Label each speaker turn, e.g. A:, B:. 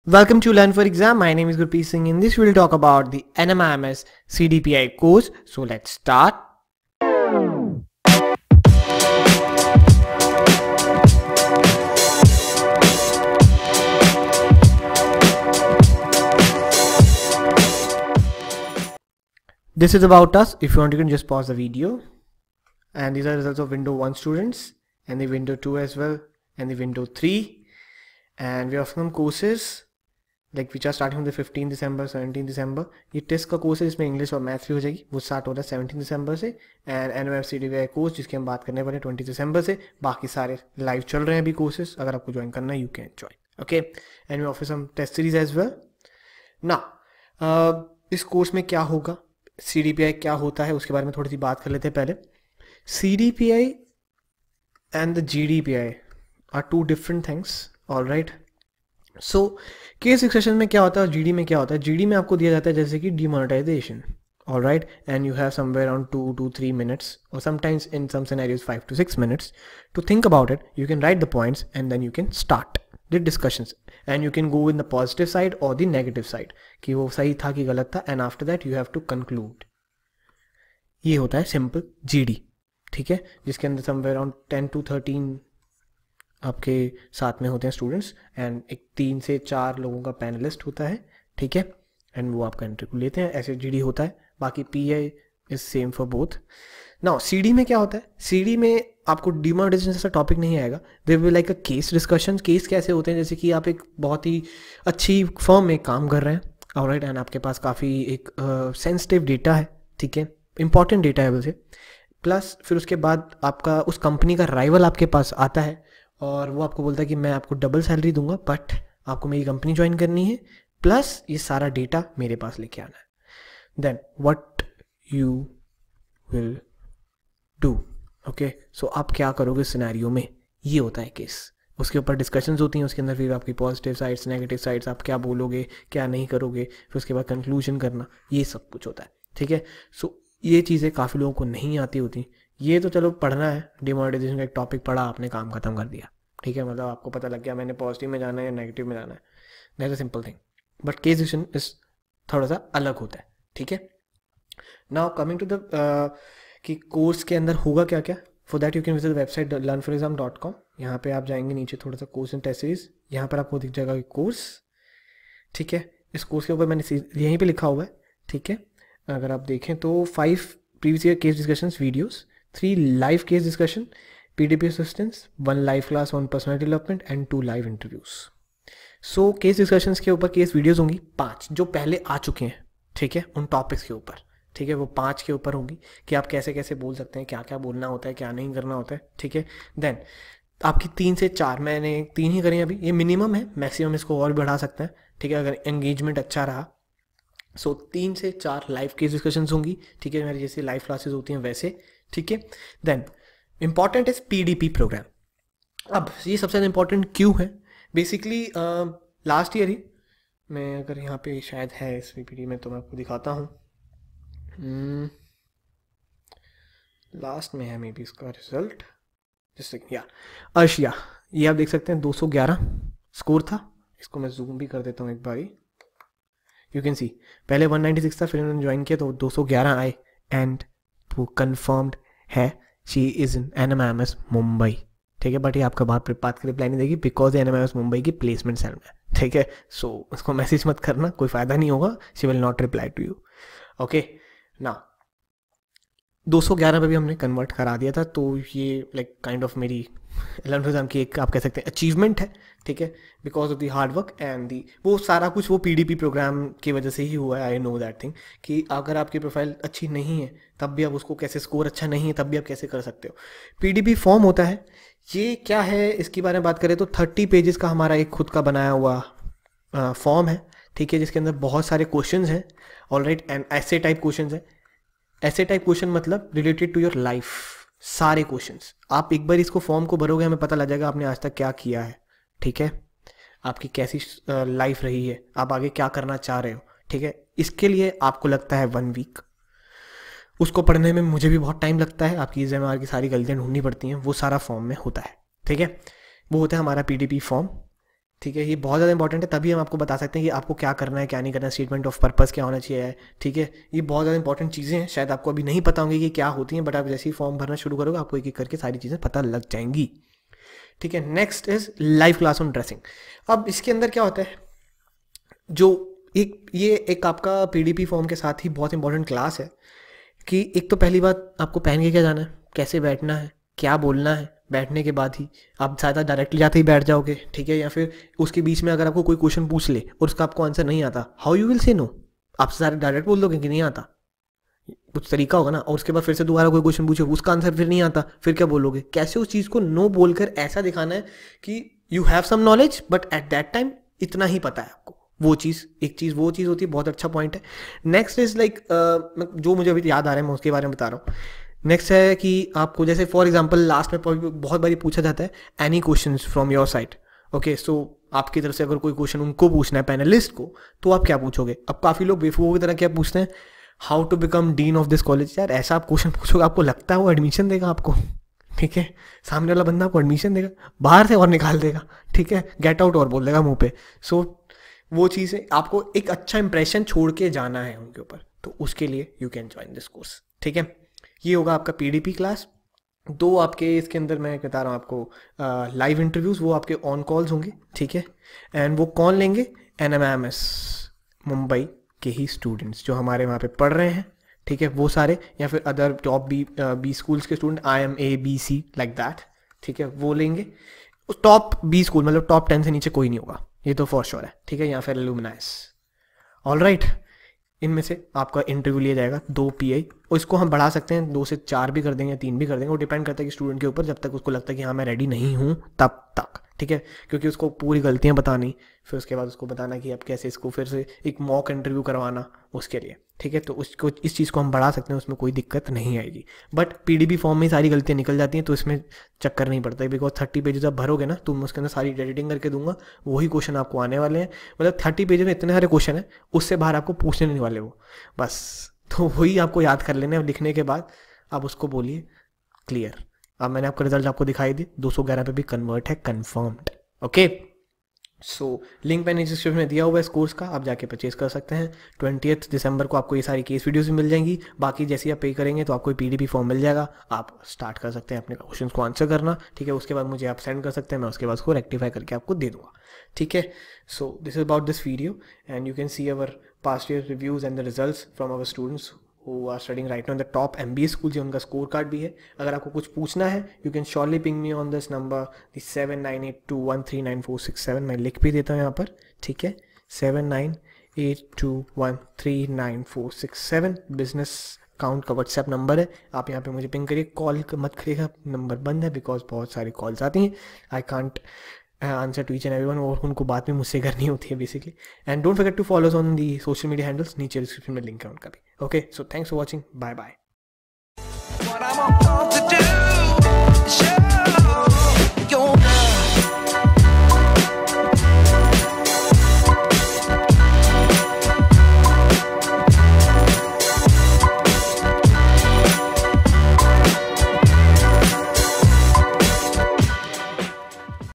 A: Welcome to Learn for Exam. My name is Gurpreet Singh. In this, we'll talk about the NMIMS CDPI course. So let's start. This is about us. If you want, you can just pause the video. And these are results of Window 1 students and the Window 2 as well and the Window 3. And we have some courses like which are starting from the 15 December, 17 December. ये test का course है जिसमें English और maths भी हो जाएगी, वो start हो रहा है 17 दिसंबर से. एंड NMIMS CDPI कोर्स जिसके हम बात करने वाले 20 दिसंबर से. बाकी सारे लाइव चल रहे हैं अभी कोर्सेज. अगर आपको ज्वाइन करना है you can join. Okay, and we offer some test series as well. ना इस कोर्स में क्या होगा, CDPI क्या होता है, उसके बारे में थोड़ी सी बात कर लेते हैं पहले. CDPI and the GDPI are two different things. All right. So case discussion में क्या होता है और GD में क्या होता है. GD में आपको दिया जाता है जैसे कि demonetisation. All right, and you have somewhere around 2 to 3 minutes or sometimes in some scenarios 5 to 6 minutes to think about it. You can write the points and then you can start the discussions and you can go in the positive side or the negative side कि वो सही था कि गलत था, and after that you have to conclude. ये होता है सिंपल GD. ठीक है, जिसके अंदर समवेयर अराउंड 10 to 13 आपके साथ में होते हैं स्टूडेंट्स एंड एक 3 से 4 लोगों का पैनलिस्ट होता है. ठीक है, एंड वो आपका इंटरव्यू लेते हैं. ऐसे GD होता है. बाकी PI is same for both. Now CD में क्या होता है, CD में आपको डिमोनेटाइजेशन जैसा टॉपिक नहीं आएगा. There will like a case discussion. Case कैसे होते हैं, जैसे कि आप एक बहुत ही अच्छी फर्म में काम कर रहे हैं, ऑलराइट, एंड आपके पास काफ़ी एक सेंसिटिव डेटा है. ठीक है, इंपॉर्टेंट डेटा है वैसे. प्लस फिर उसके बाद आपका उस कंपनी का राइवल आपके पास आता है और वो आपको बोलता है कि मैं आपको डबल सैलरी दूंगा बट आपको मेरी कंपनी ज्वाइन करनी है, प्लस ये सारा डेटा मेरे पास लेके आना है. Then what you will do. Okay, so आप क्या करोगे सिनेरियो में, ये होता है केस. उसके ऊपर डिस्कशंस होती हैं, उसके अंदर फिर आपकी पॉजिटिव साइड्स, नेगेटिव साइड्स, आप क्या बोलोगे क्या नहीं करोगे, फिर उसके बाद कंक्लूजन करना, ये सब कुछ होता है. ठीक है, सो ये चीज़ें काफ़ी लोगों को नहीं आती होती. ये तो चलो पढ़ना है, डिमोनेटाइजेशन का एक टॉपिक पढ़ा, आपने काम खत्म कर दिया. ठीक है, मतलब आपको पता लग गया मैंने पॉजिटिव में जाना है या नेगेटिव में जाना है. That's a simple thing. But case decision इस थोड़ा सा अलग होता है. ठीक है, नाउ कमिंग टू द कि कोर्स के अंदर होगा क्या क्या. For that you can visit website learnforexam.com. यहाँ पे आप जाएंगे नीचे थोड़ा सा कोर्स एंड टेस्ट सीरीज, यहाँ पर आपको दिख जाएगा कोर्स. ठीक है, इस कोर्स के ऊपर मैंने यहीं पे लिखा हुआ है. ठीक है, अगर आप देखें तो 5 previous year case discussions videos, 3 live case discussion, PDP assistance, 1 live class on personality development and 2 live interviews. So case discussions के ऊपर केस वीडियोस होंगी 5 जो पहले आ चुके हैं. ठीक है, उन टॉपिक्स के ऊपर. ठीक है, वो 5 के ऊपर होंगी कि आप कैसे कैसे बोल सकते हैं, क्या क्या बोलना होता है, क्या नहीं करना होता है. ठीक है, देन आपकी 3 से 4, मैंने 3 ही करी अभी, ये मिनिमम है, मैक्सिमम इसको और बढ़ा सकते हैं. ठीक है, अगर एंगेजमेंट अच्छा रहा. सो 3 से 4 लाइव केस डिस्कशंस होंगी. ठीक है, मेरी जैसे लाइव क्लासेस होती हैं वैसे. ठीक है, then important is PDP program. अब ये सबसे ज़्यादा इंपॉर्टेंट क्यों है, बेसिकली लास्ट ईयर ही मैं, अगर यहाँ पे शायद है इस PPT में तो मैं आपको दिखाता हूँ. लास्ट में है मे बी इसका रिजल्ट, जैसे या अर्शिया, ये आप देख सकते हैं 211 स्कोर था. इसको मैं जूम भी कर देता हूँ एक बारी. यू कैन सी पहले 196 था, फिर उन्होंने ज्वाइन किया तो 211 आए एंड वो कन्फर्म्ड है. She is in NMIMS Mumbai. ठीक है, बट ये आपका बात की रिप्लाई नहीं देगी बिकॉज NMIMS मुंबई की प्लेसमेंट सेल में. ठीक है, सो उसको मैसेज मत करना, कोई फ़ायदा नहीं होगा. She will not reply to you. Okay, ना 211 पे भी हमने कन्वर्ट करा दिया था, तो ये लाइक काइंड ऑफ मेरी Learn for Exam की एक आप कह सकते हैं अचीवमेंट है. ठीक है, because of the hard work and the वो सारा कुछ वो PDP प्रोग्राम की वजह से ही हुआ है. आई नो दैट थिंग कि अगर आपकी प्रोफाइल अच्छी नहीं है तब भी आप उसको कैसे, स्कोर अच्छा नहीं है तब भी आप कैसे कर सकते हो. PDP फॉर्म होता है. ये क्या है, इसके बारे में बात करें तो 30 पेजेस का हमारा एक खुद का बनाया हुआ फॉर्म है. ठीक है, जिसके अंदर बहुत सारे क्वेश्चन हैं, ऑलराइट, एंड ऐसे टाइप क्वेश्चन है. ऐसे टाइप क्वेश्चन मतलब रिलेटेड टू योर लाइफ, सारे क्वेश्चंस. आप एक बार इसको फॉर्म को भरोगे, हमें पता लग जाएगा आपने आज तक क्या किया है. ठीक है, आपकी कैसी लाइफ रही है, आप आगे क्या करना चाह रहे हो. ठीक है, इसके लिए आपको लगता है 1 वीक. उसको पढ़ने में मुझे भी बहुत टाइम लगता है. आपकी GMR की सारी गलतियाँ ढूंढनी पड़ती हैं, वो सारा फॉर्म में होता है. ठीक है, वो होता है हमारा PDP फॉर्म. ठीक है, ये बहुत ज़्यादा इंपॉर्टेंट है, तभी हम आपको बता सकते हैं कि आपको क्या करना है क्या नहीं करना है, स्टेटमेंट ऑफ पर्पस क्या होना चाहिए, ठीक है। ये बहुत ज़्यादा इंपॉर्टेंट चीज़ें हैं, शायद आपको अभी नहीं पता होंगी कि क्या होती हैं, बट आप जैसे ही फॉर्म भरना शुरू करोगे आपको एक एक करके सारी चीज़ें पता लग जाएंगी, ठीक है। Next is live class on dressing. अब इसके अंदर क्या होता है, जो ये एक आपका पीडीपी फॉर्म के साथ ही बहुत इंपॉर्टेंट क्लास है कि एक तो पहली बात आपको पहन के क्या जाना है, कैसे बैठना है, क्या बोलना है, बैठने के बाद ही आप ज़्यादा डायरेक्टली जाते ही बैठ जाओगे, ठीक है, या फिर उसके बीच में अगर आपको कोई क्वेश्चन पूछ ले और उसका आपको आंसर नहीं आता, how you will say no, आप सारे डायरेक्ट बोल दोगे कि नहीं आता, कुछ तरीका होगा ना, और उसके बाद फिर से दोबारा कोई क्वेश्चन पूछो उसका आंसर फिर नहीं आता, फिर क्या बोलोगे, कैसे उस चीज़ को नो बोलकर ऐसा दिखाना है कि you have some knowledge but at that time इतना ही पता है आपको, वो चीज़ वो चीज़ होती है, बहुत अच्छा पॉइंट है। नेक्स्ट इज लाइक जो मुझे अभी याद आ रहा है मैं उसके बारे में बता रहा हूँ। नेक्स्ट है कि आपको जैसे फॉर एग्जांपल लास्ट में बहुत बारी पूछा जाता है any questions from your side, okay, so आपकी तरफ से अगर कोई क्वेश्चन उनको पूछना है पैनलिस्ट को, तो आप क्या पूछोगे। अब काफ़ी लोग बेवकूफ़ों की तरह क्या पूछते हैं, how to become dean of this college. यार ऐसा आप क्वेश्चन पूछोगे, आपको लगता है वो एडमिशन देगा आपको, ठीक है, सामने वाला बंदा आपको एडमिशन देगा, बाहर से और निकाल देगा, ठीक है, गेट आउट और बोल देगा मुंह पे। सो वो चीज़ें आपको एक अच्छा इंप्रेशन छोड़ के जाना है उनके ऊपर, तो उसके लिए you can join this course, ठीक है। ये होगा आपका पीडीपी क्लास। दो आपके इसके अंदर मैं बता रहा हूँ आपको लाइव इंटरव्यूज़, वो आपके ऑन कॉल्स होंगे, ठीक है, एंड वो कौन लेंगे, NMIMS मुंबई के ही स्टूडेंट्स जो हमारे वहाँ पे पढ़ रहे हैं, ठीक है, वो सारे, या फिर अदर टॉप बी स्कूल्स के स्टूडेंट, IMABC लाइक दैट, ठीक है, वो लेंगे। टॉप बी स्कूल मतलब टॉप 10 से नीचे कोई नहीं होगा, ये तो फॉर श्योर है, ठीक है, या फिर एलुमनाइस, ऑलराइट। इनमें से आपका इंटरव्यू लिया जाएगा 2 PI, और इसको हम बढ़ा सकते हैं 2 से 4 भी कर देंगे, 3 भी कर देंगे, वो डिपेंड करता है कि स्टूडेंट के ऊपर, जब तक उसको लगता है कि हाँ मैं रेडी नहीं हूँ तब तक, ठीक है, क्योंकि उसको पूरी गलतियाँ बतानी, फिर उसके बाद उसको बताना कि अब कैसे इसको फिर से एक मॉक इंटरव्यू करवाना उसके लिए, ठीक है, तो उसको इस चीज़ को हम बढ़ा सकते हैं, उसमें कोई दिक्कत नहीं आएगी। बट पीडीबी फॉर्म में सारी गलतियाँ निकल जाती हैं, तो इसमें चक्कर नहीं पड़ता है, बिकॉज 30 पेजेस आप भरोगे ना, तो मैं उसके अंदर सारी एडिटिंग करके दूंगा, वही क्वेश्चन आपको आने वाले हैं, मतलब 30 पेजेस में इतने सारे क्वेश्चन हैं, उससे बाहर आपको पूछने नहीं वाले वो, बस तो वही आपको याद कर लेना है, लिखने के बाद आप उसको बोलिए क्लियर। अब मैंने आपका रिजल्ट आपको दिखाई दी, 211 पे भी कन्वर्ट है, कन्फर्म्ड, ओके। सो लिंक मैंने डिस्क्रिप्शन में दिया हुआ है इस कोर्स का, आप जाके परचेज कर सकते हैं। 20 दिसंबर को आपको ये सारी केस वीडियोस भी मिल जाएंगी, बाकी जैसे आप पे करेंगे तो आपको पीडीपी फॉर्म मिल जाएगा, आप स्टार्ट कर सकते हैं अपने क्वेश्चंस को आंसर करना, ठीक है, उसके बाद मुझे आप सेंड कर सकते हैं, मैं उसके बाद उसको रेक्टिफाई करके आपको दे दूँगा, ठीक है। So this is about this video and you can see our past year reviews and the results from our students who are studying right now in the top MBA schools, ये उनका score card भी है। अगर आपको कुछ पूछना है you can surely ping me on this number 7982139467, मैं लिख भी देता हूँ यहाँ पर, ठीक है, 7982139467 बिजनेस अकाउंट का व्हाट्सएप नंबर है, आप यहाँ पे मुझे पिंग करिए, कॉल मत करिएगा, नंबर बंद है बिकॉज बहुत सारी कॉल्स आती हैं, I can't answer to each and everyone, और उनको बात में मुझसे करनी होती है basically. And don't forget to follow on the social media handles, नीचे डिस्क्रिप्शन में लिंक है उनका भी, okay. So thanks for watching, bye bye.